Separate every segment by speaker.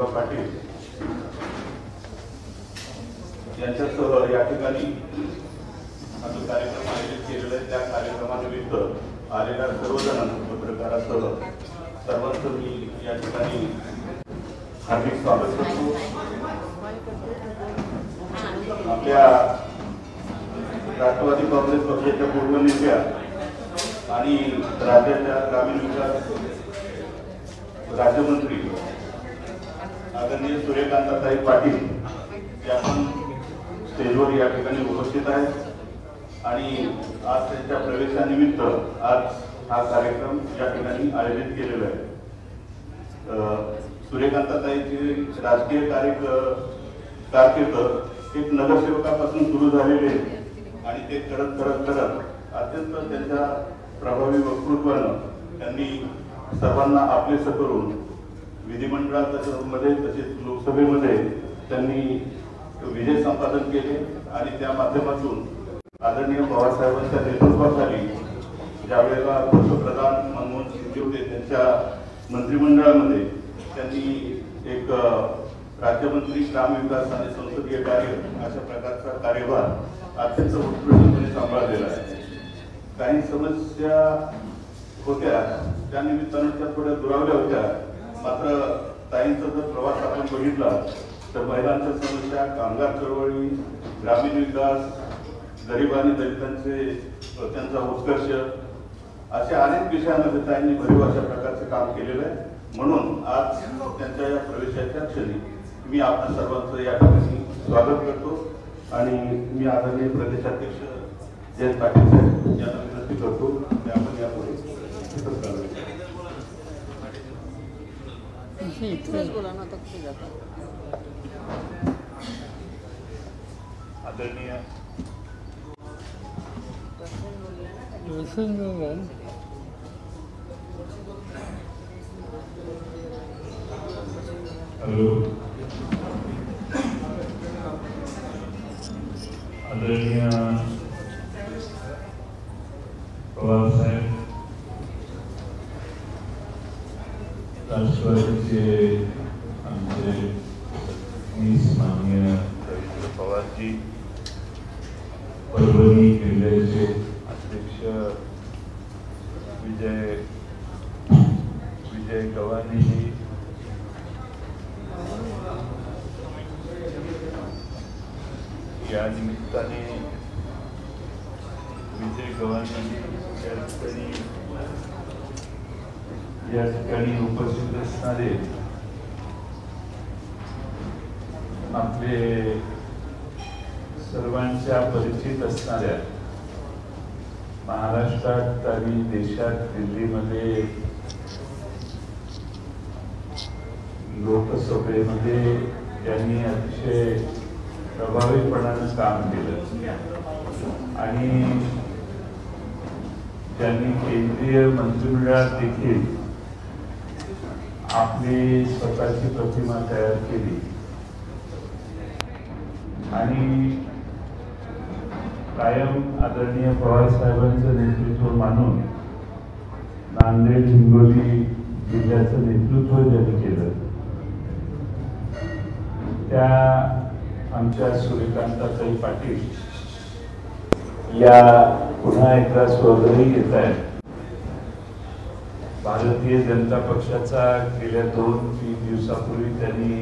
Speaker 1: पाटील यांच्यासह या ठिकाणी जो कार्यक्रम आयोजित केलेला आहे त्या कार्यक्रमानिमित्त आलेल्या सर्वजण पत्रकारासह सर्वांचं मी या ठिकाणी हार्दिक स्वागत करतो। आपल्या राष्ट्रवादी काँग्रेस पक्षाच्या पूर्व नेत्या आणि राज्याच्या ग्रामीण विकास राज्यमंत्री आदरणीय सूर्यकांताताई पाटील या पण स्टेजवर या ठिकाणी उपस्थित आहेत आणि आज त्यांच्या प्रवेशानिमित्त आज हा कार्यक्रम या ठिकाणी आयोजित केलेला आहे। सूर्यकांताताईची राजकीय कारकीर्द एक नगरसेवकापासून सुरू झालेले आणि ते करत अत्यंत त्यांच्या प्रभावी वक्तृत्वानं त्यांनी सर्वांना आपलेसं करून विधिमंडळामध्ये तसेच लोकसभेमध्ये त्यांनी विजय संपादन केले आणि त्या माध्यमातून आदरणीय पवारसाहेबांच्या नेतृत्वाखाली ज्यावेळेला पंतप्रधान मनमोहन सिंग होते त्यांच्या मंत्रिमंडळामध्ये त्यांनी एक राज्यमंत्री ग्रामविकास आणि संसदीय कार्य अशा प्रकारचा कार्यभार अत्यंत उत्कृष्टपणे सांभाळलेला आहे। काही समस्या होत्या त्या निमित्तानं त्या थोड्या दुरावल्या होत्या, मात्र ताईंचा जर प्रवास आपण बघितला तर महिलांच्या समस्या, कामगार चळवळी, ग्रामीण विकास, गरीब आणि दलितांचे त्यांचा उत्कर्ष अशा अनेक विषयांमध्ये ताईंनी भरीव अशा प्रकारचे काम केलेलं आहे। म्हणून आज त्यांच्या या प्रवेशाच्या क्षणी मी आपल्या सर्वांचं या ठिकाणी स्वागत करतो आणि मी आदरणीय प्रदेशाध्यक्ष जयंत पाटील साहेब यांना विनंती करतो की आपण यापुढे आदरणीय
Speaker 2: आदरणीय पवारसाहेब, राष्ट्रवादीचे आमचे माननीय रवींद्र पवारजी, परभणी जिल्ह्याचे अध्यक्ष विजय गव्हाणेजी, या निमित्ताने विजय गव्हाणेजी या ठिकाणी उपस्थित असणारे आपले सर्वांच्या परिचित असणाऱ्या महाराष्ट्रात आणि देशात दिल्लीमध्ये लोकसभेमध्ये त्यांनी अतिशय प्रभावीपणानं काम केलं आणि त्यांनी केंद्रीय मंत्रिमंडळात देखील आपली स्वतःची प्रतिमा तयार केली आणि कायम आदरणीय पवार साहेबांचं नेतृत्व मानून नांदेड हिंगोली जिल्ह्याचं नेतृत्व त्यांनी केलं। त्या आमच्या सूर्यकांताताई पाटील या पुन्हा एकदा स्वर्गही येत आहेत। भारतीय जनता पक्षाचा गेल्या 2-3 दिवसापूर्वी त्यांनी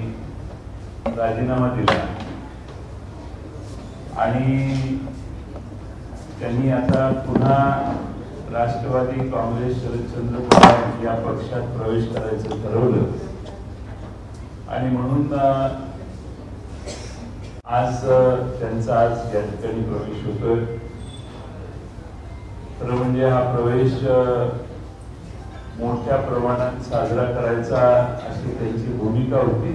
Speaker 2: राजीनामा दिला आणि त्यांनी आता पुन्हा राष्ट्रवादी काँग्रेस शरदचंद्र पवार या पक्षात प्रवेश करायचं ठरवलं आणि म्हणून आज त्यांचा आज या ठिकाणी प्रवेश होतोय। तर म्हणजे हा प्रवेश मोठ्या प्रमाणात साजरा करायचा अशी त्यांची भूमिका होती।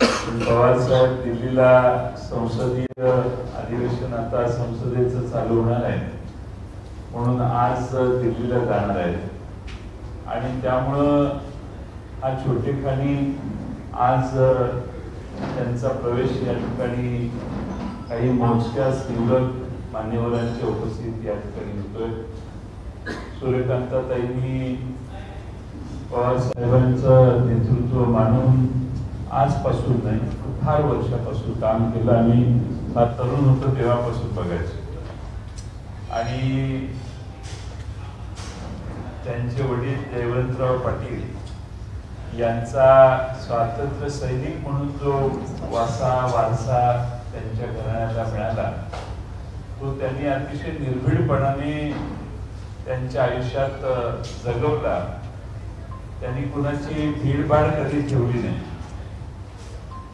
Speaker 2: पवार साहेब दिल्लीला संसदीय अधिवेशन आता संसदेचं चालू होणार आहे म्हणून आज दिल्लीला जाणार आहेत आणि त्यामुळं हा छोटेखानी आज त्यांचा प्रवेश या ठिकाणी काही मोजक्याच निवडक मान्यवरांच्या उपस्थित या ठिकाणी होतोय। सूर्यकांताताईंनी पवार साहेबांचं नेतृत्व मानून आजपासून नाही, फार वर्षापासून काम केलं. आम्ही फार तरुण होतो तेव्हापासून बघायचो. आणि त्यांचे वडील जयवंतराव पाटील यांचा स्वातंत्र्य सैनिक म्हणून जो वारसा त्यांच्या घराण्याला मिळाला, तो त्यांनी अतिशय निर्भीडपणाने त्यांच्या आयुष्यात जगवला. त्यांनी कुणाची भीडभाड कधी ठेवली नाही.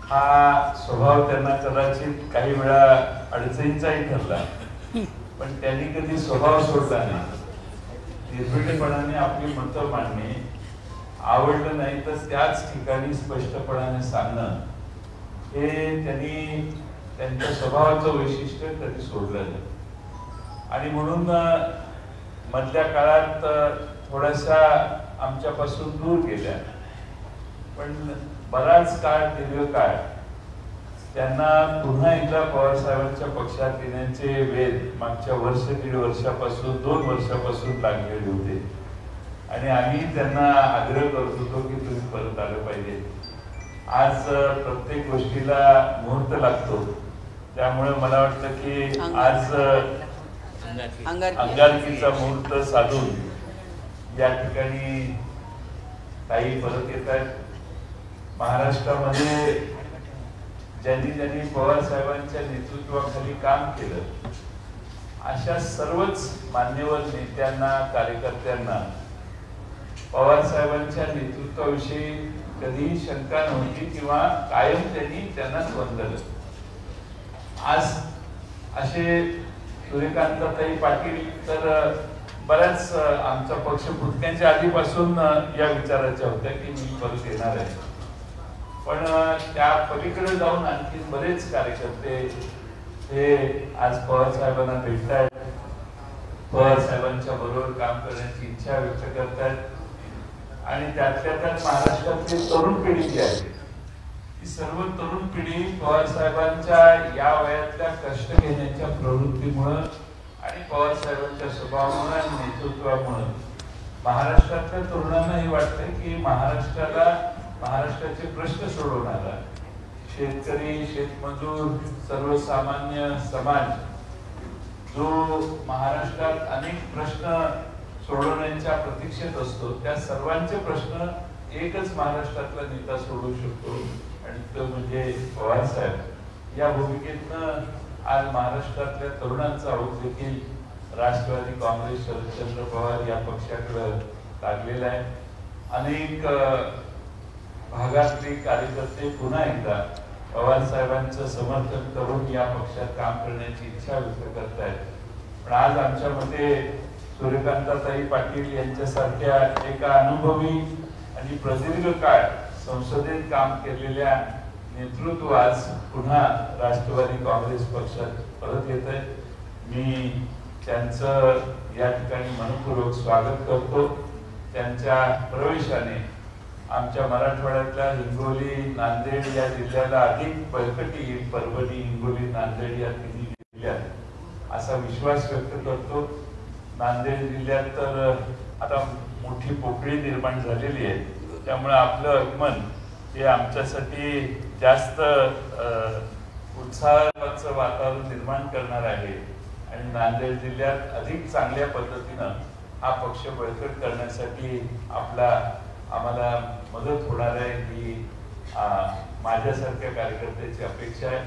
Speaker 2: हा स्वभाव त्यांना कदाचित काही वेळा अडचणीचाही ठरला, पण त्यांनी कधी स्वभाव सोडला नाही. निर्भीडपणाने आपली मतं मांडणे, आवडलं नाही तर त्याच ठिकाणी स्पष्टपणाने सांगणं, हे त्यांनी त्यांच्या स्वभावाचं वैशिष्ट्य कधी सोडलं नाही. आणि म्हणून मधल्या काळात थोड्याशा आमच्यापासून दूर गेल्या, पण बराच काळ दीर्घकाळ त्यांना पुन्हा एकदा पवारसाहेबांच्या पक्षात येण्याचे वेध मागच्या दीड वर्षापासून 2 वर्षापासून लागलेले होते. आणि आम्ही त्यांना आग्रह करत होतो की तुम्ही परत आलं पाहिजे. आज प्रत्येक गोष्टीला मुहूर्त लागतो, त्यामुळे मला वाटतं की आज अंगारकीचा मुहूर्त साधून या ठिकाणी काही परत येत आहेत. महाराष्ट्रामध्ये ज्यांनी पवार साहेबांच्या नेतृत्वाखाली काम केलं, अशा सर्वच मान्यवर नेत्यांना, कार्यकर्त्यांना पवार साहेबांच्या नेतृत्वाविषयी कधीही शंका नव्हती किंवा कायम त्यांना वंदलं. आज असे सूर्यकांताताई पाटील तर बऱ्याच आमचा पक्ष फुटण्याच्या आधीपासून या विचाराच्या होत्या की मी परत येणार आहे. पण त्या पलीकडे जाऊन आणखी बरेच कार्यकर्ते हे आज पवार साहेबांना भेटतायत, पवार साहेबांच्या बरोबर काम करण्याची इच्छा व्यक्त करतायत. आणि त्यातल्या त्यात महाराष्ट्रातली तरुण पिढी जी आहे, ती सर्व तरुण पिढी पवार साहेबांच्या या वयातल्या कष्ट घेण्याच्या प्रवृत्तीमुळे आणि पवार साहेबांच्या स्वभावामुळे आणि नेतृत्वामुळे महाराष्ट्रातल्या तरुणांना हे वाटतंय की महाराष्ट्राचे प्रश्न सोडवणारा शेतकरी, शेतमजूर, सर्वसामान्य समाज जो महाराष्ट्रात अनेक प्रश्न सोडवण्याच्या प्रतीक्षेत असतो, त्या सर्वांचे प्रश्न एकच महाराष्ट्रातला नेता सोडवू शकतो आणि तो म्हणजे पवार साहेब. या भूमिकेतनं आज महाराष्ट्रातल्या तरुणांचा ओघ देखील राष्ट्रवादी काँग्रेस, शरदचंद्र पवार या पक्षाकडे लागलेला आहे. अनेक भागातले कार्यकर्ते पुन्हा एकदा पवार साहेबांचं समर्थन करून या पक्षात काम करण्याची इच्छा व्यक्त करतायत. पण आज आमच्या मते सूर्यकांताताई पाटील यांच्यासारख्या एका अनुभवी आणि प्रदीर्घ काळ संसदेत काम केलेल्या नेतृत्व आज पुन्हा राष्ट्रवादी काँग्रेस पक्षात परत येत आहे. मी त्यांचं या ठिकाणी मनपूर्वक स्वागत करतो. त्यांच्या प्रवेशाने आमच्या मराठवाड्यातल्या हिंगोली, नांदेड या जिल्ह्याला अधिक बळकटी येईल. परभणी, हिंगोली, नांदेड या तिन्ही जिल्ह्यात असा विश्वास व्यक्त करतो. नांदेड जिल्ह्यात तर आता मोठी पोकळी निर्माण झालेली आहे, त्यामुळे आपलं आगमन हे आमच्यासाठी जास्त उत्साहाचं वातावरण निर्माण करणार आहे. आणि नांदेड जिल्ह्यात अधिक चांगल्या पद्धतीनं हा पक्ष बळकट करण्यासाठी आम्हाला मदत होणार आहे ही माझ्यासारख्या कार्यकर्त्याची अपेक्षा आहे.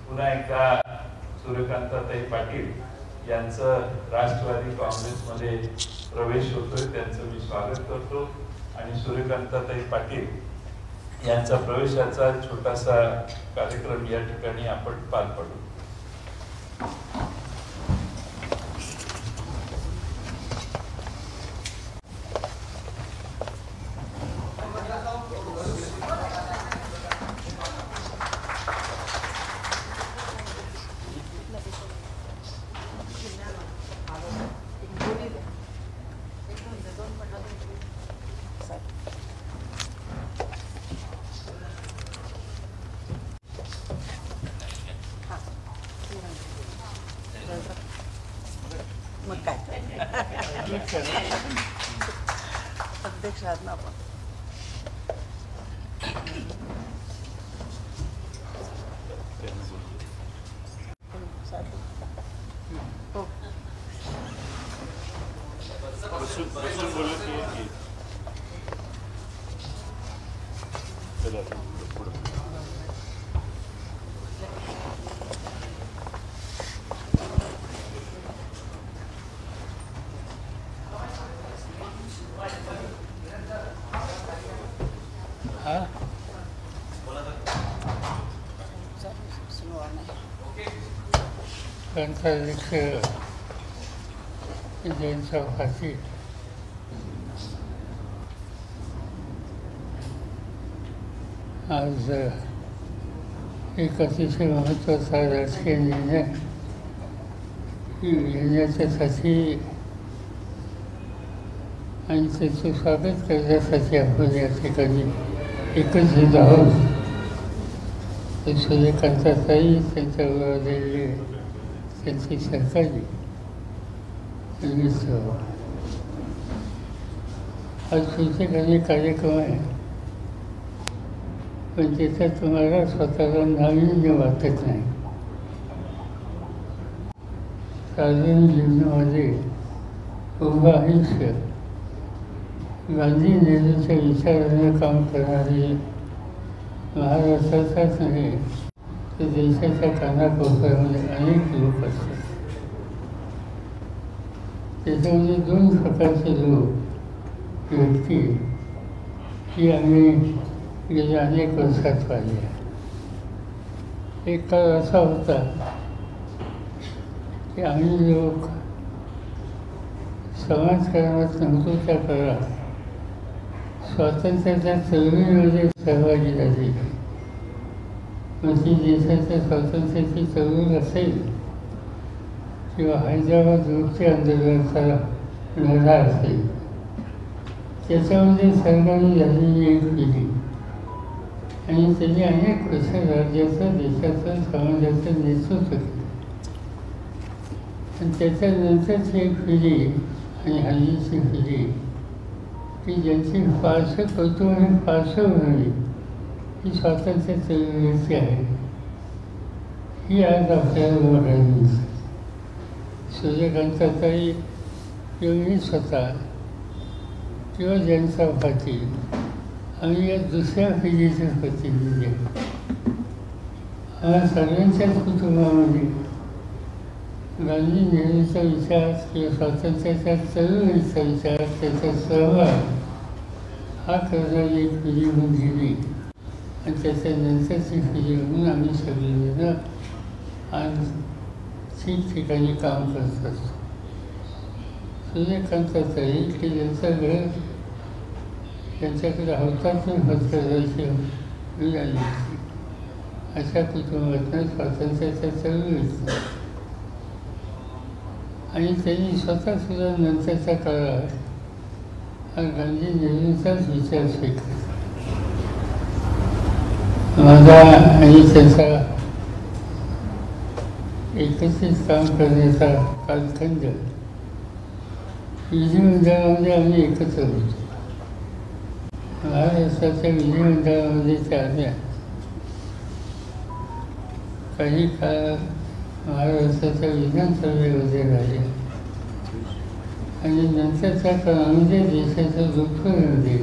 Speaker 2: पुन्हा एकदा सूर्यकांताताई पाटील यांचं राष्ट्रवादी काँग्रेसमध्ये प्रवेश होतोय, त्यांचं मी स्वागत करतो. आणि सूर्यकांताताई पाटील यांचा प्रवेशाचा छोटासा कार्यक्रम या ठिकाणी आपण पार पाडू.
Speaker 3: मग काय अध्यक्ष आहात ना आपण.
Speaker 4: ग्रंथाध्यक्ष जैन चौकाची आज एक अतिशय महत्त्वाचा राजकीय निर्णय घेण्याच्यासाठी आणि त्याचं स्वागत करण्यासाठी आपण या ठिकाणी एकत्रित आहोत. ते सूर्यकांताताई, त्यांच्यावर आलेले त्यांची सरकारी आज तुमच्याकडे कार्यक्रम आहे, पण त्याच्यात तुम्हाला स्वतःला नाविन्य वाटत नाही. साधारण जीवनामध्ये उभं आयुष्य गांधी नेहरूच्या विचाराने काम करणारे महाराष्ट्राचाच नाही तर देशाच्या कानाकोपऱ्यामध्ये अनेक लोक असतात. त्याच्यामध्ये दोन प्रकारचे लोक व्यक्ती ही आम्ही गेल्या अनेक वर्षात पाहिली. एक काळ असा होता की आम्ही लोक समाजकारणात नव्हतो त्या काळात स्वातंत्र्याच्या चळवळीमध्ये सहभागी झाली. म्हणजे देशाच्या स्वातंत्र्याची चळवळ असेल किंवा हैदराबाद वृत्ती आंदोलनाचा लढा असेल, त्याच्यामध्ये सहभागी झालेली एक पिढी आणि त्यांनी अनेक वर्ष राज्याचं, देशाचं, समाजाचं नेतृत्व केलं. आणि त्याच्यानंतरची एक पिढी आणि हल्लीची पिढी की ज्यांची फारसं कौतुक आणि पार्श्वभूमी ही स्वातंत्र्य चळवळीची आहे, ही आज आपल्याला बघायला. सूर्यकांताताई किंवा मी स्वतः किंवा ज्यांचा पाटील आम्ही या दुसऱ्या पिढीचे प्रतिनिधी आहे. आम्हा सगळ्यांच्याच कुटुंबामध्ये गांधी नेहरूचा विचार किंवा स्वातंत्र्याच्या चळवळीचा विचार, त्याचा सहभाग हा करणारी एक पिढी होऊन गेली. आणि त्याच्यानंतरची पिढी म्हणून आम्ही सगळेजण आज ठिकठिकाणी काम करत असतो. सूर्यकांताताई की ज्यांचं घर त्यांच्याकडे हौतात्म्य पत्करायची वेळ आली होती, अशा कुटुंबातनं स्वातंत्र्याच्या चळवळीत आणि त्यांनी स्वतःसुद्धा नंतरच्या काळात हा गांधी नेहरूंचाच विचार स्वीकारला. माझा आणि त्यांचा एकत्रित काम करण्याचा कालखंड विधिमंडळामध्ये आम्ही एकत्र होतो. महाराष्ट्राच्या विधिमंडळामध्ये त्या आल्या. काही काळ महाराष्ट्राच्या विधानसभेमध्ये राहिल्या आणि नंतरच्या काळामध्ये देशाच्या लोकसभेमध्ये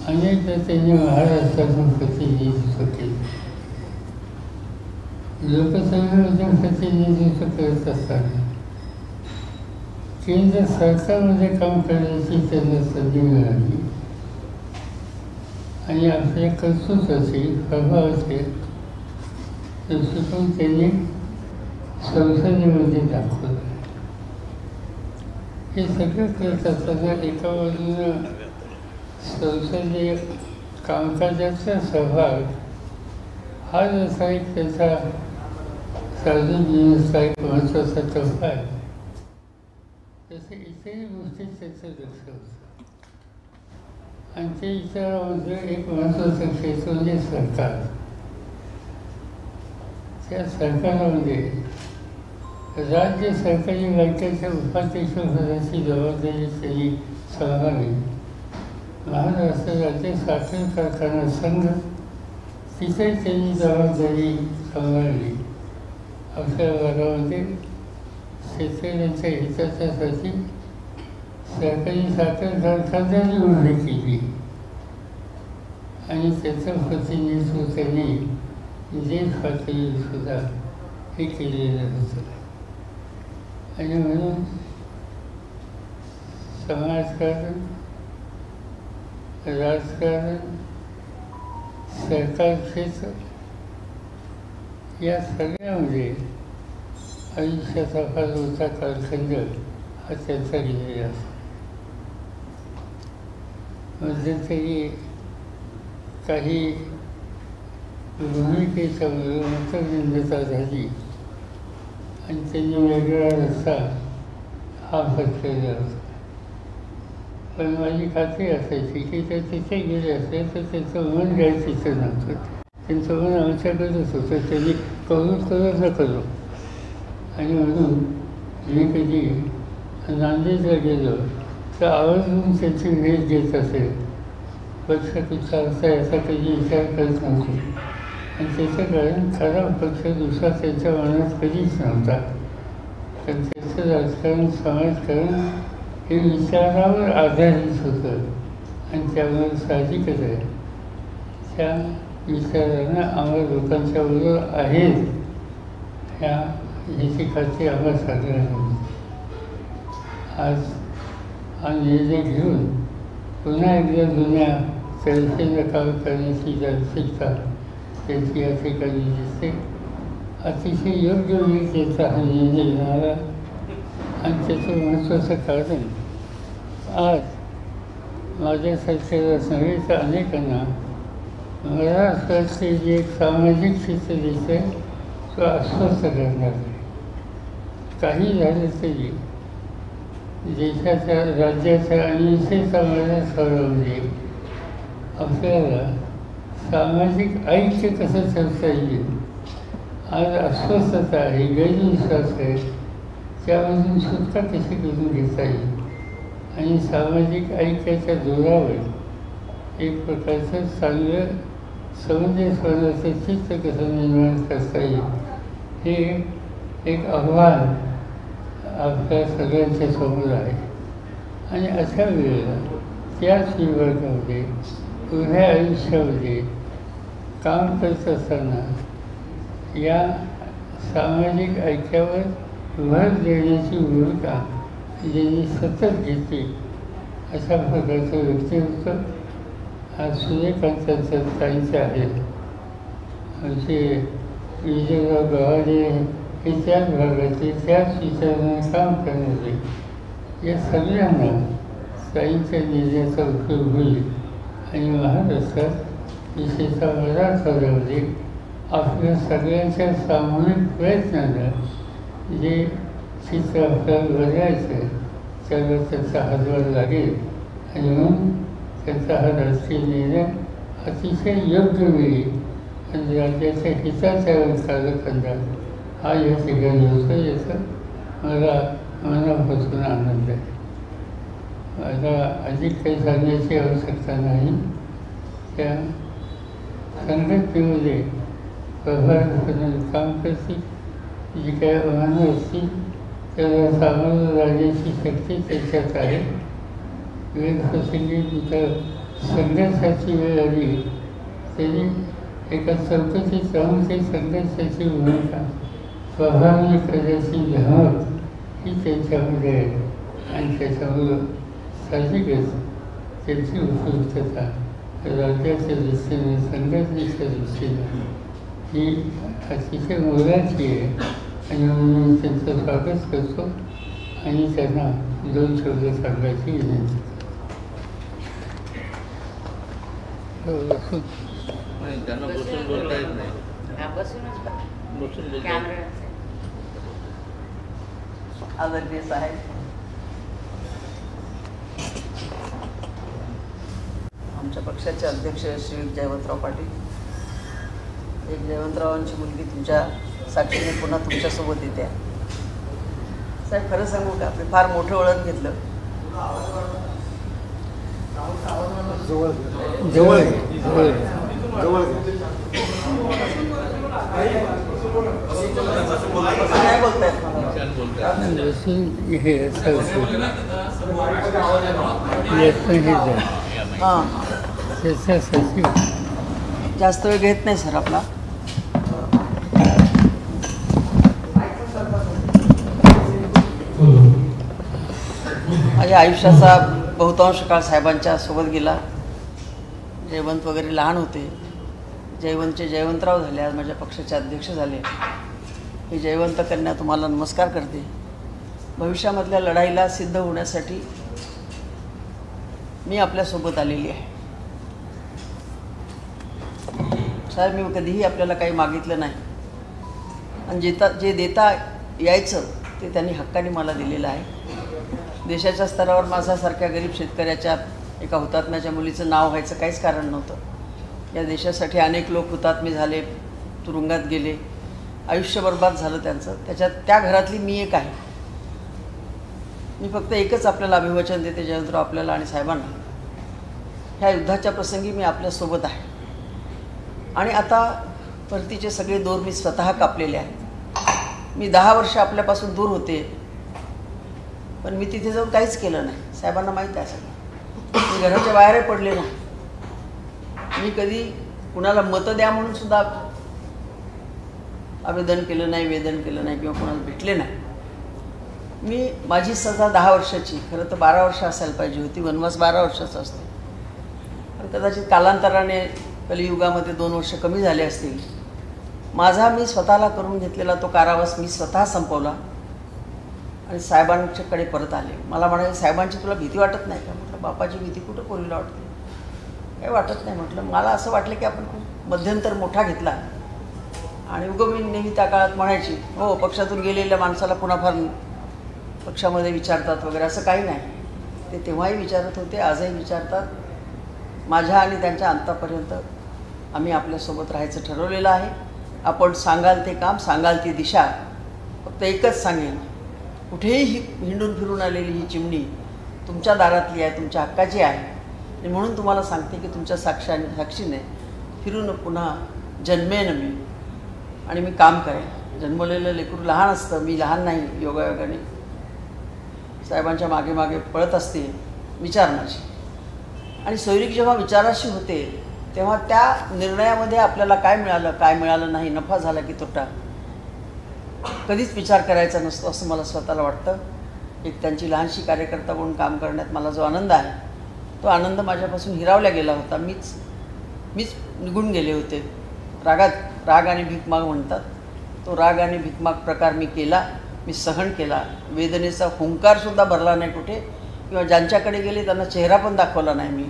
Speaker 4: अनेकदा त्यांनी महाराष्ट्रातून प्रतिनिधित्व केलं. लोकसभेमधून प्रतिनिधित्व करत असताना केंद्र सरकारमध्ये काम करण्याची त्यांना संधी मिळाली आणि आपल्या कर्तृत्वाचे, प्रभावाचे दृष्टिकोन त्यांनी संसदेमध्ये दाखवलं. हे सगळं करत असताना एका बाजूनं संसदीय कामकाजाचा सहभाग हा जसा एक त्याचा साधन जीवनाचा एक महत्त्वाचा टप्पा आहे, तसे इतरही गोष्टीत त्याचं लक्ष होतं. आणि ते इतरांमध्ये एक महत्त्वाचं क्षेत्र म्हणजे सरकार. त्या सरकारामध्ये राज्य सरकारी बँकेच्या उपाध्यक्षपदाची जबाबदारी त्यांनी सांभाळली. महाराष्ट्र राज्य साखर कारखाना संघ तिथे त्यांनी जबाबदारी सांभाळली. आपल्या भागामध्ये शेतकऱ्यांच्या हिताच्यासाठी सहकारी साखर कारखान्याने उल्लेख केली आणि त्याचं प्रतिनिधित्व त्यांनी देश पातळीवर सुद्धा हे केलेलं होतं. आणि म्हणून समाजकारण, राजकारण, सरकार क्षेत्र या सगळ्यामध्ये आयुष्याचा फार मोठा कालखंड हा त्यांचा गेलेला असतो. मध्यंतरी काही भूमिकेच्या मतभिन्नता झाली आणि त्यांनी वेगळा रस्ता हा पत्करला होता. पण माझी खात्री असायची की ते तिथे गेले असते तर त्यांचं मन काय तिथं नव्हतं. त्यांचं मन आमच्याकडेच होतं. त्यांनी करू न करू. आणि म्हणून मी कधी नांदेडला गेलो तर आवर्जून त्यांची भेट घेत असेल. पक्ष कुठचा असा याचा कधी विचार करत नव्हते. आणि त्याचं कारण खरा पक्ष दुसरा त्यांच्या मनात कधीच नव्हता. पण त्याचं राजकारण, समाजकारण हे विचारावर आधारित होतं. आणि त्यामुळे साहजिकच आहे त्या विचारांना आम्हा लोकांच्या बरोबर आहेत ह्याची खात्री आम्हाला सगळ्यांना होती. आज हा निर्णय घेऊन पुन्हा एकदा जुन्या चर्चेला काम करण्याची मानसिकता त्यांची या ठिकाणी दिसते. अतिशय योग्य वेळी त्यांचा हा निर्णय घेणारा आणि त्याचं महत्त्वाचं कारण आज माझ्यासारख्याला नव्हे तर अनेकांना मला असं वाटते जे एक सामाजिक चित्र दिसतं आहे तो अस्वस्थ करणार आहे. काही झालं तरी देशाच्या, राज्याच्या आणि समाजाच्या स्तरामध्ये आपल्याला सामाजिक ऐक्य कसं ठेवता येईल. आज अस्वस्थता आहे, गैरविश्वास आहे, त्यामधून सुटका कशी करून घेता येईल आणि सामाजिक ऐक्याच्या जोरावर एक प्रकारचं चांगलं समंजसपणाचं चित्र कसं निर्माण करता येईल हे एक आव्हान आपल्या सगळ्यांच्या समोर आहे. आणि अशा वेळेला त्याच विभागामध्ये पुढ्या आयुष्यामध्ये काम करत असताना या सामाजिक ऐक्यावर भर देण्याची भूमिका ज्यांनी सतत घेतली अशा प्रकारचं व्यक्तिमत्व आज सूर्यकांतांचं ताईंचे आहेत. आमचे विजयराव गव्हाणे हे त्याच भागातले, त्याच विचारांना काम करणारे, या सगळ्यांना ताईंच्या निर्णयाचा उपयोग होईल. आणि महाराष्ट्रात विशेषतः मराठवाड्यामध्ये आपल्या सगळ्यांच्या सामूहिक प्रयत्नानं जे चित्र आपल्याला बघायचं त्याला त्याचा हातभार लागेल. आणि म्हणून त्याचा हा राजकीय निर्णय अतिशय योग्य वेळी आणि राज्याच्या हिताच्या कालखंडात हा या ठिकाणी होतो याचा मला मनापासून आनंद आहे. आता अधिक काही सांगण्याची आवश्यकता नाही. त्या संघटनेमध्ये प्रभावीपणे काम करतील, जी काही आव्हानं असतील त्याला सामोरं जाण्याची शक्ती त्याच्यात आहे. वेळप्रसंगी तिथं संघर्षाची वेळ आली तरी एका चौकशीत राहून ते संघर्षाची भूमिका प्रभावी करण्याची धमक ही त्यांच्यामध्ये आहे. आणि त्याच्यामुळं साहजिकच त्यांची उपयुक्तता राज्याच्या दृष्टीने, संघटनेच्या दृष्टीने ही अतिशय मोलाची आहे. आणि म्हणून त्यांचं स्वागत करतो आणि त्यांना 2 शब्द सांगायची विनंती.
Speaker 5: त्यांना बसून बोलता येत नाही. बसून बोलता
Speaker 3: आदरणीय साहेब, आमच्या पक्षाचे अध्यक्ष श्री जयवंतराव पाटील, एक जयवंतरावांची मुलगी तुमच्या साक्षीने पुन्हा तुमच्यासोबत येते. साहेब, खरं सांगू का, आपली फार मोठं ओळख घेतलं.
Speaker 4: जवळ
Speaker 3: नाही बोलतायत मला.
Speaker 5: छान बोलतात.
Speaker 4: बसून हे असं होतं जास्त हे झालं
Speaker 3: हां
Speaker 4: त्याच्यासाठी
Speaker 3: जास्त वेळ घेत नाही सर आपला. माझ्या आयुष्याचा बहुतांश काळ साहेबांच्या सोबत गेला. जयवंत वगैरे लहान होते. जयवंतचे जयवंतराव झाले, आज माझ्या पक्षाचे अध्यक्ष झाले. ही जयवंत कन्या तुम्हाला नमस्कार करते. भविष्यामधल्या लढाईला सिद्ध होण्यासाठी मी आपल्यासोबत आलेली आहे. साहेब, मी कधीही आपल्याला काही मागितलं नाही आणि जे देता यायचं ते त्यांनी हक्काने मला दिलेलं आहे. देशाच्या स्तरावर माझ्यासारख्या गरीब शेतकऱ्याच्या एका हुतात्म्याच्या मुलीचं नाव व्हायचं काहीच कारण नव्हतं. या देशासाठी अनेक लोक हुतात्मे झाले, तुरुंगात गेले, आयुष्य बर्बाद झालं त्यांचं. त्या घरातली मी एक आहे. मी फक्त एकच आपल्याला अभिवचन देते जयवंतराव, आपल्याला आणि साहेबांना, ह्या युद्धाच्या प्रसंगी मी आपल्यासोबत आहे. आणि आता परतीचे सगळे दोर मी स्वतः कापलेले आहेत. मी 10 वर्ष आपल्यापासून दूर होते, पण मी तिथे जाऊन काहीच केलं नाही. साहेबांना माहीत आहे सगळं. मी घराच्या बाहेरही पडले नाही. मी कधी कुणाला मतं द्या म्हणून सुद्धा आवेदन केलं नाही, वेदन केलं नाही किंवा कोणाला भेटले नाही. मी माझी सजा 10 वर्षाची, खरं तर 12 वर्ष असायला पाहिजे होती. वनवास 12 वर्षाचा असतो. पण कदाचित कालांतराने कलियुगामध्ये 2 वर्ष कमी झाले असतील. माझा मी स्वतःला करून घेतलेला तो कारावास मी स्वतः संपवला आणि साहेबांच्याकडे परत आले. मला म्हणाले, साहेबांची तुला भीती वाटत नाही का? म्हटलं, बापाची भीती कुठं पोरीला वाटते? काही वाटत नाही. म्हटलं, मला असं वाटलं की आपण खूप मध्यंतर मोठा घेतला आणि उगं मी नेहमी त्या काळात म्हणायची, हो पक्षातून गेलेल्या माणसाला पुन्हा फार पक्षामध्ये विचारतात वगैरे, असं काही नाही. ते तेव्हाही विचारत होते, आजही विचारतात. माझ्या आणि त्यांच्या अंतापर्यंत आम्ही आपल्यासोबत राहायचं ठरवलेलं आहे. आपण सांगाल ते काम, सांगाल ती दिशा. फक्त एकच सांगेन, कुठेही हिंडून फिरून आलेली ही चिमणी तुमच्या दारातली आहे, तुमच्या हक्काची आहे. आणि म्हणून तुम्हाला सांगते की तुमच्या साक्षीने फिरून पुन्हा जन्मेन मी आणि मी काम करेन. जन्मलेलं लेकरू लहान असतं, मी लहान नाही. योगायोगाने साहेबांच्या मागे मागे पळत असते विचार माझी. आणि सोयरीक जेव्हा विचाराशी होते तेव्हा त्या निर्णयामध्ये आपल्याला काय मिळालं, काय मिळालं नाही, नफा झाला की तोटा, कधीच विचार करायचा नसतो असं मला स्वतःला वाटतं. एक त्यांची लहानशी कार्यकर्ता म्हणून काम करण्यात मला जो आनंद आहे, तो आनंद माझ्यापासून हिरावला गेला होता. मीच निघून गेले होते. राग आणि भीकमाग म्हणतात, तो राग आणि भीकमाग प्रकार मी केला, मी सहन केला. वेदनेचा हुंकारसुद्धा भरला नाही कुठे, किंवा ज्यांच्याकडे गेले त्यांना चेहरा पण दाखवला नाही मी.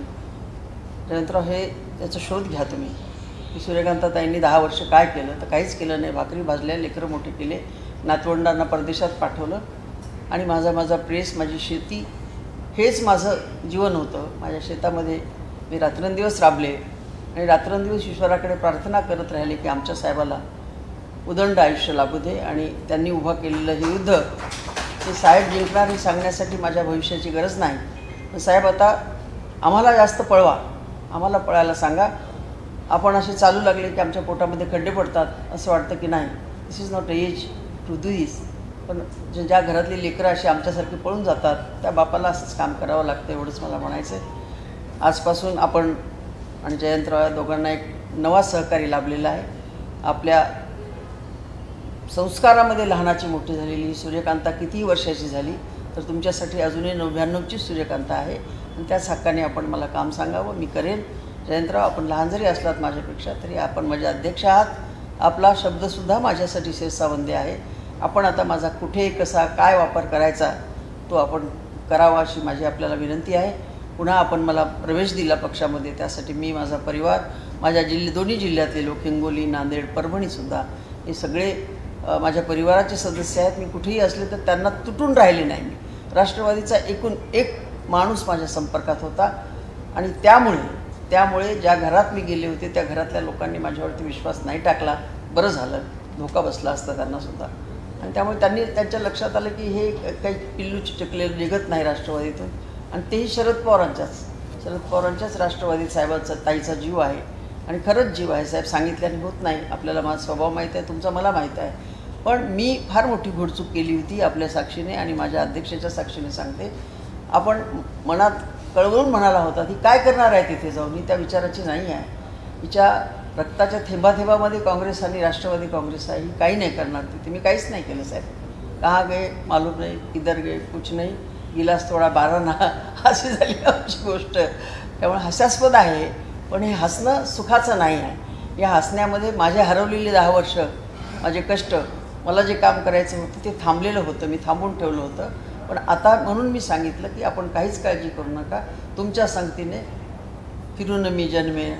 Speaker 3: जयवंतराव, हे त्याचा शोध घ्या तुम्ही की सूर्यकांताताईंनी 10 वर्ष काय केलं. तर काहीच केलं नाही. भाकरी भाजल्या, लेकरं मोठे केले, नातवंडांना परदेशात पाठवलं आणि माझा प्रेस, माझी शेती, हेच माझं जीवन होतं. माझ्या शेतामध्ये मी रात्रंदिवस राबले आणि रात्रंदिवस ईश्वराकडे प्रार्थना करत राहिले की आमच्या साहेबाला उदंड आयुष्य लाभू दे. आणि त्यांनी उभं केलेलं हे युद्ध हे साहेब जिंकणार हे सांगण्यासाठी माझ्या भविष्याची गरज नाही. पण साहेब, आता आम्हाला जास्त पळवा, आम्हाला पळायला सांगा. आपण असे चालू लागले की आमच्या पोटामध्ये खड्डे पडतात, असं वाटतं की नाही, this is not easy to do this. पण ज्या घरातली लेकरं अशी आमच्यासारखी पळून जातात त्या बापाला असंच काम करावं लागतं, एवढंच मला म्हणायचं आहे. आजपासून आपण आणि जयवंतराव या दोघांना एक नवा सहकारी लाभलेला आहे. आपल्या संस्कारामध्ये लहानाची मोठी झालेली ही सूर्यकांता कितीही वर्षाची झाली तर तुमच्यासाठी अजूनही 99ची सूर्यकांता आहे. आणि त्याच हक्काने आपण मला काम सांगावं, मी करेन. जयवंतराव, आपण लहान जरी असलात माझ्यापेक्षा तरी आपण माझे अध्यक्ष आहात. आपला शब्दसुद्धा माझ्यासाठी शेषसावंदी आहे. आपण आता माझा कुठे, कसा, काय वापर करायचा तो आपण करावा अशी माझी आपल्याला विनंती आहे. पुन्हा आपण मला प्रवेश दिला पक्षामध्ये, त्यासाठी मी, माझा परिवार, माझ्या दोन्ही जिल्ह्यातले लोक, हिंगोली, नांदेड, परभणीसुद्धा, हे सगळे माझ्या परिवाराचे सदस्य आहेत. मी कुठेही असले तर त्यांना तुटून राहिले नाही. मी राष्ट्रवादीचा एकूण एक माणूस माझ्या संपर्कात होता आणि त्यामुळे ज्या घरात मी गेले होते त्या घरातल्या लोकांनी माझ्यावरती विश्वास नाही टाकला. बरं झालं, धोका बसला असता त्यांनासुद्धा. आणि त्यामुळे त्यांच्या लक्षात आलं की हे काही पिल्लू चिचकलेलं निघत नाही राष्ट्रवादीतून. आणि तेही शरद पवारांच्याच राष्ट्रवादीत साहेबांचा, ताईचा जीव आहे. आणि खरंच जीव आहे साहेब, सांगितल्याने होत नाही. आपल्याला माझा स्वभाव माहीत आहे, तुमचा मला माहीत आहे. पण मी फार मोठी घोडचूक केली होती आपल्या साक्षीने आणि माझ्या अध्यक्षाच्या साक्षीने सांगते. आपण मनात कळवळून म्हणाला होता की काय करणार आहे तिथे जाऊन, ही त्या विचाराची नाही आहे. हिच्या रक्ताच्या थेंबाथेंबामध्ये काँग्रेस आणि राष्ट्रवादी काँग्रेस आहे, ही काही नाही करणार तिथे. मी काहीच नाही केलं साहेब. कहाँ गए मालूम नाही, इधर गए कुछ नाही, गिलास थोडा बारा ना, अशी झाली आमची गोष्ट. त्यामुळे हास्यास्पद आहे, पण हे हसणं सुखाचं नाही आहे. या हसण्यामध्ये माझे हरवलेली 10 वर्ष, माझे कष्ट, मला जे काम करायचं होतं ते थांबलेलं होतं, मी थांबून ठेवलं होतं. पण आता म्हणून मी सांगितलं की आपण काहीच काळजी करू नका, तुमच्या संगतीने फिरून मी जन्मे,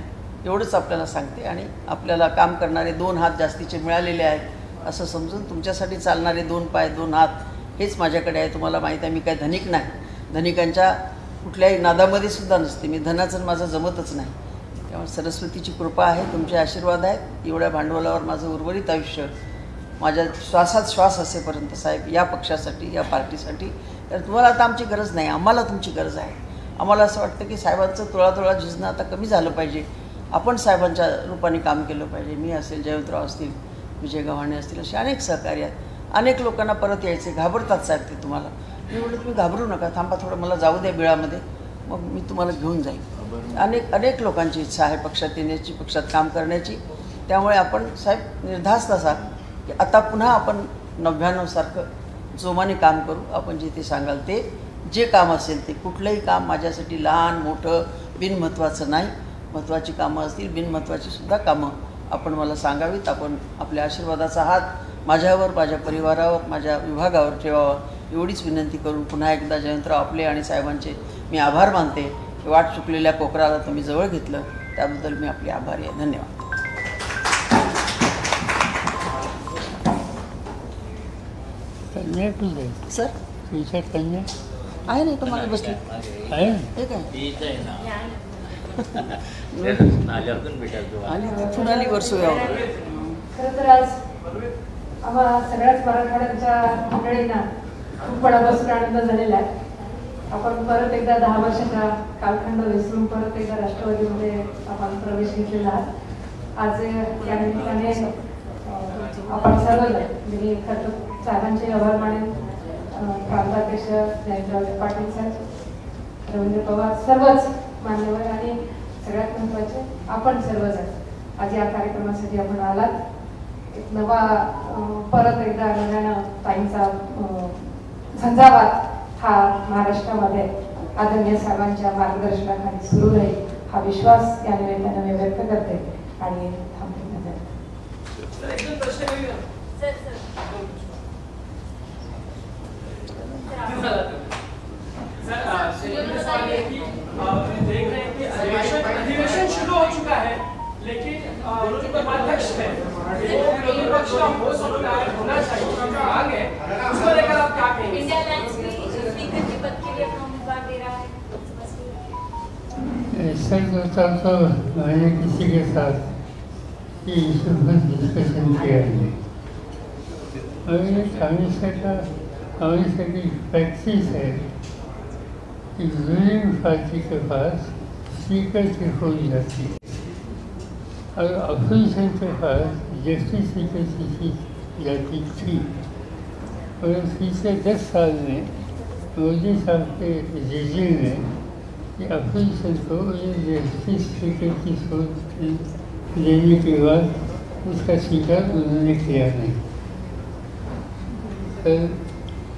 Speaker 3: एवढंच आपल्याला सांगते. आणि आपल्याला काम करणारे 2 हात जास्तीचे मिळालेले आहेत असं समजून तुमच्यासाठी चालणारे 2 पाय 2 हात हेच माझ्याकडे आहे. तुम्हाला माहीत आहे मी काय धनिक नाही, धनिकांच्या कुठल्याही नादामध्ये सुद्धा नसते मी, धनाचं माझं जमतच नाही. त्यामुळे सरस्वतीची कृपा आहे, तुमचे आशीर्वाद आहेत. एवढ्या भांडवलावर माझं उर्वरित आयुष्य, माझ्या श्वासात श्वास असेपर्यंत साहेब, या पक्षासाठी, या पार्टीसाठी. तर तुम्हाला आता आमची गरज नाही, आम्हाला तुमची गरज आहे. आम्हाला असं वाटतं की साहेबांचं तुळा झिजणं आता कमी झालं पाहिजे, आपण साहेबांच्या रूपाने काम केलं पाहिजे. मी असेल, जयवंतराव असतील, विजय गव्हाणे असतील, असे अनेक सहकारी आहेत. अनेक लोकांना परत यायचे, घाबरतात साहेब ते तुम्हाला. मी म्हटलं तुम्ही घाबरू नका, थांबा थोडं, मला जाऊ द्या बिळामध्ये, मग मी तुम्हाला घेऊन जाईन. अनेक लोकांची इच्छा आहे पक्षात येण्याची, पक्षात काम करण्याची. त्यामुळे आपण साहेब निर्धास्त असा की आता पुन्हा आपण 99 सारखं जोमाने काम करू. आपण जे ते सांगाल ते, जे काम असेल ते, कुठलंही काम माझ्यासाठी लहान मोठं बिनमहत्त्वाचं नाही. महत्त्वाची कामं असतील, बिनमहत्त्वाची सुद्धा कामं आपण मला सांगावीत. आपण आपल्या आशीर्वादाचा हात माझ्यावर, माझ्या परिवारावर, माझ्या विभागावर ठेवावा, एवढीच विनंती करून पुन्हा एकदा जयवंतराव आपले आणि साहेबांचे मी आभार मानते. वाट चुकलेल्या कोकराला तुम्ही जवळ घेतलं, त्याबद्दल मी आपले आभारी आहे. धन्यवाद.
Speaker 4: कन्या तुझे
Speaker 3: सर
Speaker 4: तुझ्या कन्या
Speaker 3: आहे नाही तुम्हाला बसली
Speaker 4: आहे
Speaker 3: हे काय
Speaker 5: तीच आहे ना. नाल्यातून भेटायला तू.
Speaker 3: आणि तिथून आली वर्सोव्यावर.
Speaker 6: खरं तर आज आम्हा सगळ्याच मराठवाड्यांच्या मंडळींना खूप मनापासून आनंद झालेला आहे. आपण परत एकदा 10 वर्षाचा कालखंड विसरून परत एकदा राष्ट्रवादीमध्ये आपण प्रवेश घेतलेला आहात. आज या निमित्ताने आपण सर्वजण, मी खरं साहेबांचे आभार मानेन, प्रांताध्यक्ष जयंतराव पाटील साहेब, रवींद्र पवार, सर्वच मान्यवर आणि सगळ्यात महत्त्वाचे आपण सर्वजण आज या कार्यक्रमासाठी आपण आलात. एक नवा परत एकदा नव्यानं ताईंचा झंझावात हा महाराष्ट्रामध्ये आदरणीय साहेबांच्या मार्गदर्शनाखाली सुरू राहील हा विश्वास या निमित्ताने मी व्यक्त करते आणि थांबते.
Speaker 7: अधिवेशन शुरू हो चुका है, लेकिन जो उपाध्यक्ष है वो विरोधी पक्ष का हो सकता है, होना चाहिए, मांग है, उसको लेकर आप क्या कहेंगे?
Speaker 8: इंडिया अलायंस भी स्पीकर के पद के लिए अपना उम्मीदवार दे रहा है.
Speaker 4: ऐसा होता तो मैंने किसी के साथ ये इशू पर डिस्कशन किया है और ये हमेशा की प्रैक्टिस है कि रूलिंग पार्टी के पास स्पीकर की हो जाती है और अपोजिशन के पास जस्टिस स्पीकर की जाती थी. और पिछले 10 साल में मोदी साहब के रिजीम में कि अपोजिशन को ये जस्टिस स्पीकर की सोच देने के बाद उसका स्वीकार उन्होंने किया नहीं.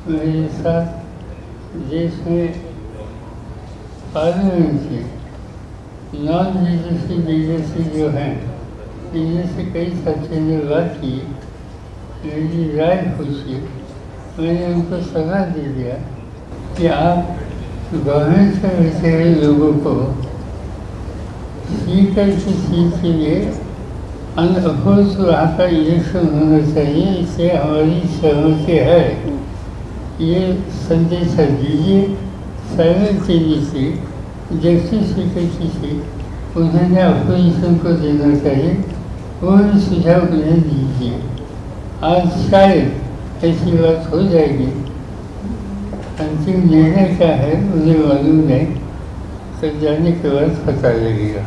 Speaker 4: मेरे साथ देश में पार्लियामेंट के नॉन लीडरशिप जो हैं इनमें से कई साथियों ने बात की, मेरी राय पूछी. मैंने उनको सलाह दे दिया कि आप गवर्नमेंट से बैठे हुए लोगों को स्पीकर की सीट के लिए अनअपोज वहाँ का इलेक्शन होना चाहिए, इससे हमारी सहमति है. ये संदेश दीजिए. साइमल्टेनियसली जस्टिस स्पीकर की सीट उन्होंने अपोजिशन को देना चाहिए, वो भी सुझाव उन्हें दीजिए. आज शायद ऐसी बात हो जाएगी. अंतिम निर्णय क्या है मुझे मालूम नहीं, तो जाने के बाद पता लगेगा.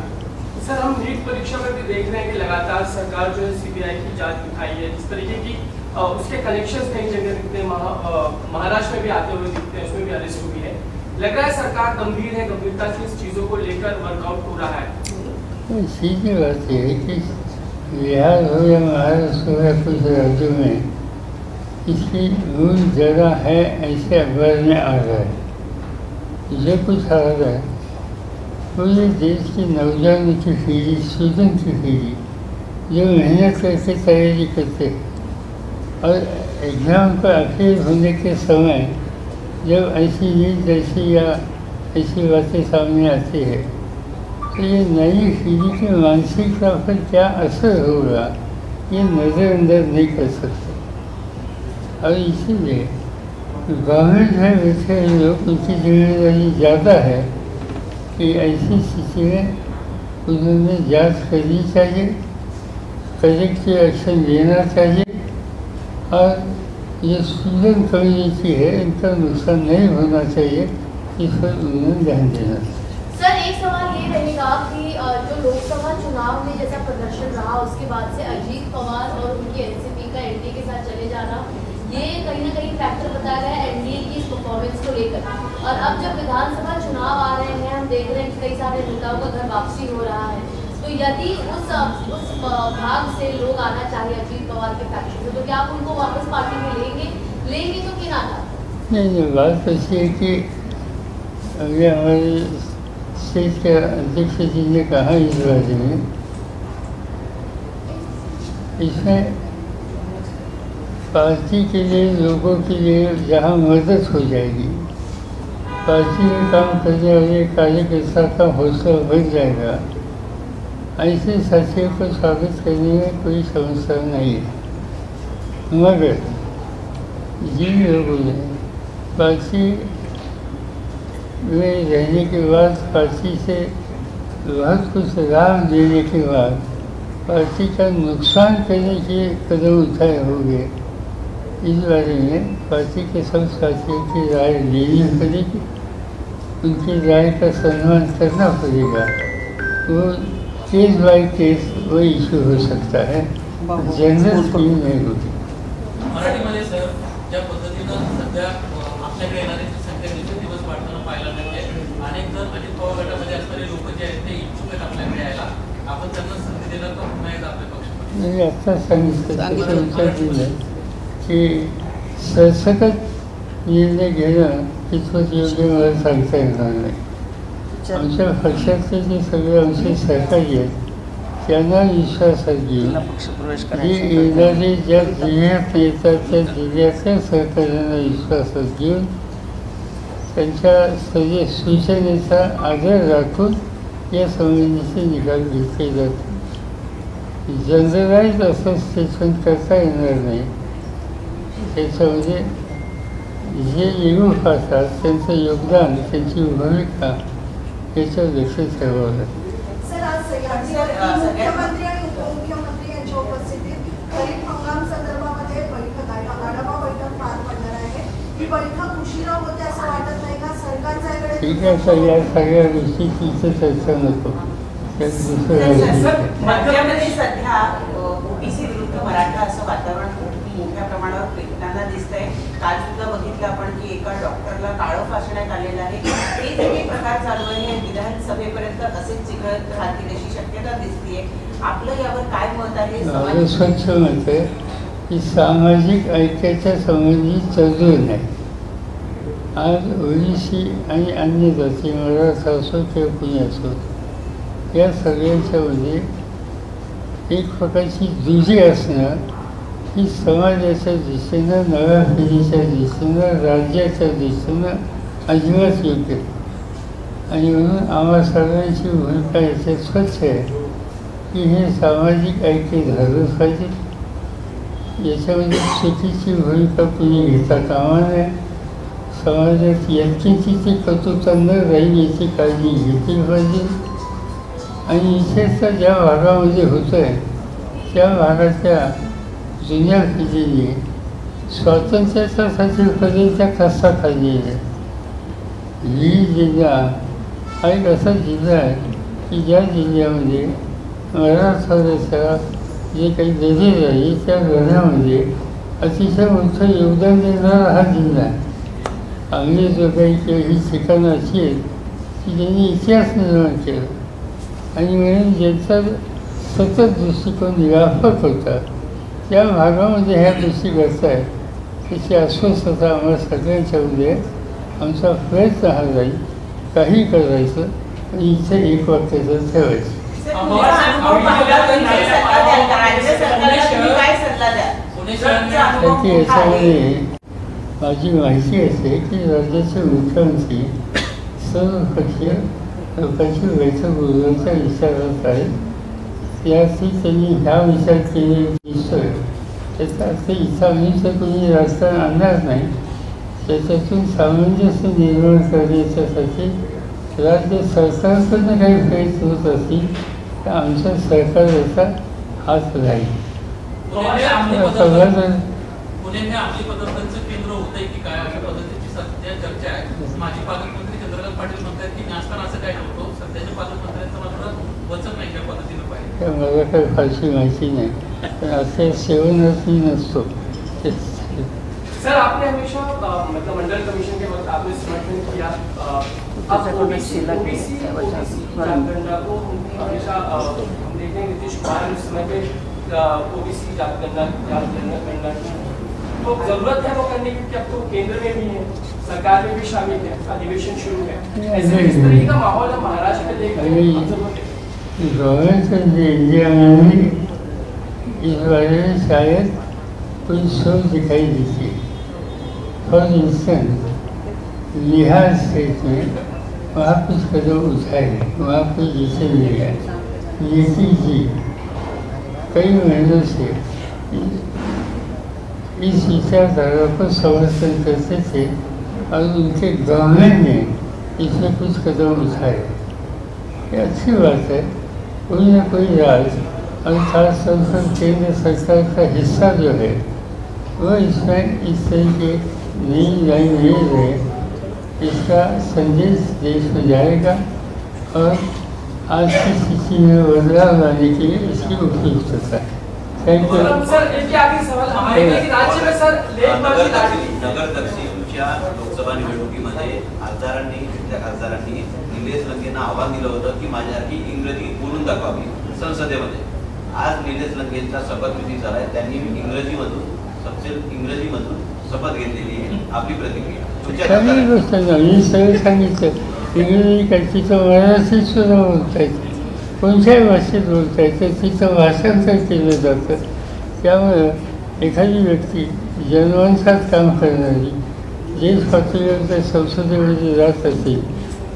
Speaker 7: सर, हम नीट परीक्षा में भी देख रहे हैं कि लगातार सरकार जो है सीबीआई की जांच दिखाई है, जिस तरीके की उसके कनेक्शंस कई जगह दिखते हैं, महाराष्ट्र में भी आते हुए दिखते हैं, उसमें भी अरेस्ट हुई है। लग रहा है सरकार गंभीर है, गंभीरता से इस चीजों को लेकर वर्कआउट हो रहा है।
Speaker 4: सीधी बात यह है कि बिहार हो या महाराष्ट्र हो या कुछ राज्यों में इसकी रूल ज़्यादा है ऐसे अखबार में आ रहा है। जो कुछ आ रहा है पूरे देश की नौजवान की पीढ़ी, स्टूडेंट की पीढ़ी जो मेहनत करके तैयारी करते हैं और एग्ज़ाम का आखिर होने के समय जब ऐसी न्यूज़ जैसी या ऐसी बातें सामने आती है तो ये नई पीढ़ी की मानसिकता पर क्या असर होगा ये नज़रअंदाज नहीं कर सकते। और इसीलिए गवर्नमेंट है वैसे लोग उनकी जिम्मेदारी ज़्यादा है कि ऐसी स्थिति में उन्होंने जांच करनी चाहिए, करेक्टिव एक्शन लेना चाहिए और ये स्टूडेंट कम्युनिटी है इनका नुकसान नहीं होना चाहिए, इस पर उन्हें ध्यान देना चाहिए।
Speaker 9: सर, एक सवाल ये रहेगा कि जो लोकसभा चुनाव में जैसा प्रदर्शन रहा उसके बाद से अजीत पवार और उनकी एनसीपी का एनडीए के साथ चले जाना, ये कहीं ना कहीं फैक्टर बताया गया है एनडीए की इस परफॉर्मेंस को लेकर। और अब जब विधानसभा चुनाव आ रहे हैं, हम देख रहे हैं कि कई सारे नेताओं का घर वापसी हो रहा है, तो यदि उस भाग से लोग आना चाहिए अजीत पवार के फैक्शन से, तो क्या आप उनको वापस पार्टी में लेंगे तो किन आना?
Speaker 4: नहीं, बात ऐसी है कि अभी हमारे स्टेट के अध्यक्ष जी ने कहा इस बारे में, इसमें पार्टी के लिए, लोगों के लिए जहाँ मदद हो जाएगी, पार्टी में काम करने वाले कार्यकर्ता का हौसला बढ़ जाएगा, ऐसे साथियों को साबित करने में कोई समस्या नहीं है। मगर जिन लोगों ने पार्टी में रहने के बाद, पार्टी से बहुत कुछ लाभ देने के बाद पार्टी का नुकसान करने के कदम उठाए होंगे, इस बारे में पार्टी के सब साथियों की राय लेनी पड़ेगी, उनकी राय का सम्मान करना पड़ेगा। वो केस बाय केस वो इश्यू हो सकता है, जनरल स्कीम नहीं होती।
Speaker 5: मराठीमध्ये सर, ज्या पद्धतीनं सध्या आपल्याकडे येणारे संख्या दिवसेंदिवस वाढताना पाहायला मिळते, अनेक जण अजित पवार गटामध्ये असणारे लोक जे आहेत ते इच्छुक आहेत आपल्याकडे यायला, आपण त्यांना संधी देणार का पुन्हा एकदा आपल्या पक्षामध्ये?
Speaker 4: मी आत्ता सांगितलं विचार दिलं की सरसकट निर्णय घेणं कितपत योग्य मला सांगता येणार नाही। आमच्या पक्षातले जे सगळे आमचे सहकारी आहेत त्यांना विश्वासात घेऊन जे येणारे ज्या जिल्ह्यात येतात त्या जिल्ह्यातल्या सहकार्यांना विश्वासात घेऊन त्यांच्या सगळ्या सूचनेचा आदर राखून या संबंधीचे निकाल घेतले जाते। जनरलाइज असं स्टेटमेंट करता येणार नाही, त्याच्यामध्ये जे निरोप असतात त्यांचं योगदान, त्यांची भूमिका याच्यावर लक्ष ठेवावं लागतं।
Speaker 10: सर, आज मुख्यमंत्री आणि उपमुख्यमंत्री यांच्या उपस्थितीत खरीप हंगाम संदर्भामध्ये बैठक आहे, आढावा बैठक पार पडणार आहे। ही बैठक उशिरा होते असं वाटत नाही का? सरकारचा याकडे
Speaker 4: ठीक आहे सर, या सगळ्या गोष्टी तिथे चर्चा नको, त्यात दुसरं
Speaker 11: राज्यामध्ये सध्या ओबीसी विरुद्ध मराठा असं वातावरण मोठ्या प्रमाणावर पेटताना दिसतंय। काल सुद्धा बघितलं आपण की एका डॉक्टरला काळं फासण्यात आलेलं आहे। हे जे प्रकार चालू आहे विधानसभेपर्यंत असेच चिघळत राहतील अशी शक्यता दिसतीये। आपलं यावर काय मत आहे?
Speaker 4: माझं स्वच्छ मत आहे की सामाजिक ऐक्याच्या संबंधी चर्चा आहे। आज ओबीसी आणि अन्य जाती, मराठा असो किंवा कुणी असो, या सगळ्यांच्यामध्ये एक प्रकारची जुजी असणं ही समाजाच्या दृष्टीनं, नव्या पिढीच्या दृष्टीनं, राज्याच्या दृष्टीनं अजिबात योग्य आहे। आणि म्हणून आम्हा सर्वांची भूमिका याच्यात स्वच्छ आहे की हे सामाजिक ऐक्य झालंच पाहिजे, याच्यामध्ये चुकीची भूमिका कुणी घेता कामा नये, समाजात यत्किंची ती कटुता न राहील याची काळजी घेतली पाहिजे। आणि विशेषतः ज्या भागामध्ये होतं आहे त्या भागाच्या जुन्या पिढीने स्वातंत्र्याच्यासाठी पर्यंत कसा खाल्ली आहे। ही जिल्हा हा एक असा जिल्हा आहे की ज्या जिल्ह्यामध्ये मराठवाड्याच्या जे काही लढे आहे त्या लढ्यामध्ये अतिशय मोठं योगदान देणारा हा जिल्हा आहे. आम्ही जो काही ही ठिकाणं अशी आहेत की ज्यांनी इतिहास निर्माण केला आणि म्हणून ज्यांचा सतत दृष्टिकोन व्यापक होता त्या भागामध्ये ह्या गोष्टी घडत आहेत त्याची अस्वस्थता आम्हाला सगळ्यांच्यामध्ये आमचा प्रयत्न हा जाईल काही करायचं आणि इथे एक वाक्याचं ठेवायचं. त्याची याच्यामध्ये माझी माहिती असे की राज्याचे मुख्यमंत्री सर्वपक्षीय लोकांची बैठक बोलवायच्या विचारात आहेत. याची त्यांनी ह्या विचार केले दिसतोय त्याचा अर्थ इथं आम्ही तर कोणी राजकारण आणणार नाही. त्याच्यातून सामंजस्य निर्माण करण्याच्यासाठी राज्य सरकारकडनं काही प्रयत्न होत असतील तर आमचं सरकार याचा हात राहील.
Speaker 5: पुणे हे आपली पदार्थांचं केंद्र होत आहे की काय अशा पद्धतीची सध्या चर्चा आहे. माजी पालकमंत्री चंद्रकांत पाटील म्हणतात की नाचताना असं काय नव्हतं, सध्याच्या पालकमंत्र्यांचं मात्र वचन नाही त्या पद्धतीनं पाहिजे.
Speaker 4: मला काही फारशी माहिती नाही पण असे सेवनच मी नसतो.
Speaker 7: सर आपने हमेशा मतलब मंडल कमीशन के वक्त आपने समर्थन किया ओबीसी जनगणना को हमेशा हम देखते हैं नीतीश कुमार उस समय पे ओबीसी जनगणना की तो जरूरत है वो करने की, अब तो केंद्र में भी है, सरकार में भी शामिल है, अधिवेशन शुरू है, ऐसे इस तरह का माहौल हम महाराष्ट्र में देख रहे हैं.
Speaker 4: गवर्नमेंट इंडिया में भी इस बारे में शायद कोई सोच दिखाई देती है. फॉर इंस्टेंस बिहार स्टेट में वहाँ कुछ कदम उठाए, वहाँ कुछ जिसे मिल गया. नीतीश जी कई महीनों से इस विचारधारा को समर्थन करते थे और उनके गवर्नमेंट ने इसमें कुछ कदम उठाए. ये अच्छी बात है. कोई ना कोई राज्य और खासतौर पर केंद्र सरकार का हिस्सा जो है वो इसमें इस तरह के नई लाइन ले रहे. इसका संदेश देश में जाएगा और आज की स्थिति में बदलाव लाने के लिए इसकी उपयुक्तता है. Thank you.
Speaker 7: सर एक आखिरी सवाल हमारे राज्य में सर
Speaker 12: नगर दक्षिणच्या लोकसभा निवडणुकीमध्ये खासदारांनी निलेश लंकेंना आव्हान दिलं होतं की माझ्यासारखी इंग्रजी बोलून दाखवावी संसदेमध्ये. आज निलेश लंकेंचा शपथविधी झालाय, त्यांनी इंग्रजीमधून शपथ घेतलेली आहे. आपली प्रतिक्रिया?
Speaker 4: काही गोष्ट नाही, सगळं सांगितलं. इंग्रजी काय तिथं मराठीत सुद्धा बोलता येतं, कोणत्याही भाषेत बोलता येतं, तिथं भाषांतर केलं जातं. त्यामुळं एखादी व्यक्ती जनवंशात काम करणारी देश पातळीवर संसदेमध्ये जात असेल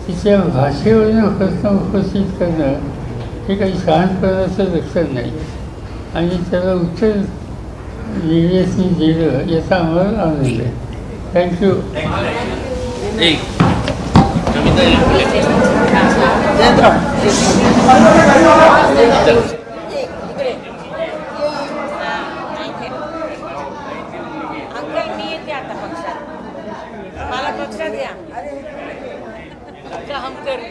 Speaker 4: तिच्या भाषेवरून प्रश्न उपस्थित करणं हे काही शहाणपणाचं लक्षण नाही आणि त्याला उत्तर निलेशनी दिलं याचा आम्हाला आनंद आहे. थँक्यू.
Speaker 13: अंकल मी येते आता पक्षात, मला पक्षात या हम करते